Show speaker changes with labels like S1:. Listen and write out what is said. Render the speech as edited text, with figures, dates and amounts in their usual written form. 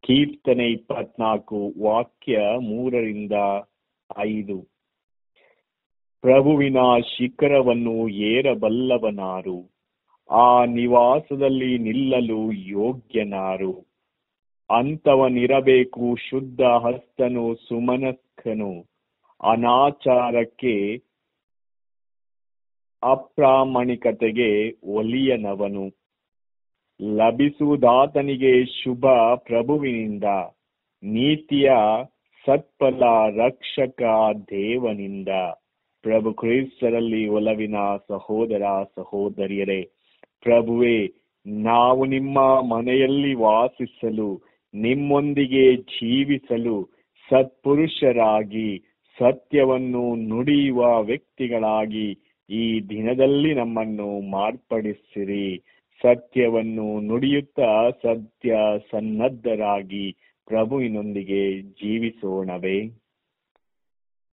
S1: ಕೀರ್ತನೆ 24 ವಾಕ್ಯ 3-5. ಪ್ರಭುವಿನ ಶಿಖರವನ್ನು ಏರಬಲ್ಲವನಾರು, ಆ ನಿವಾಸದಲ್ಲಿ ನಿಲ್ಲಲು ಯೋಗ್ಯನಾರು. ಅಂಥವನಿರಬೇಕು ಶುದ್ಧ ಹಸ್ತನು, ಸುಮನಸ್ಕನು, ಅನಾಚಾರಕ್ಕೆ ಅಪ್ರಾಮಾಣಿಕತೆಗೆ ಒಲಿಯನವನು. ಲಭಿಸುವುದಾತನಿಗೆ ಶುಭ ಪ್ರಭುವಿನಿಂದ, ನೀತಿಯ ಸತ್ಫಲ ರಕ್ಷಕ ದೇವನಿಂದ. ಪ್ರಭು ಕ್ರಿಸ್ತರಲ್ಲಿ ಒಲವಿನ ಸಹೋದರ ಸಹೋದರಿಯರೇ, ಪ್ರಭುವೇ, ನಾವು ನಿಮ್ಮ ಮನೆಯಲ್ಲಿ ವಾಸಿಸಲು, ನಿಮ್ಮೊಂದಿಗೆ ಜೀವಿಸಲು, ಸತ್ಪುರುಷರಾಗಿ ಸತ್ಯವನ್ನು ನುಡಿಯುವ ವ್ಯಕ್ತಿಗಳಾಗಿ ಈ ದಿನದಲ್ಲಿ ನಮ್ಮನ್ನು ಮಾರ್ಪಡಿಸಿರಿ. ಸತ್ಯವನ್ನು ನುಡಿಯುತ್ತಾ ಸತ್ಯ ಸನ್ನದ್ಧರಾಗಿ ಪ್ರಭುವಿನೊಂದಿಗೆ ಜೀವಿಸೋಣವೇ.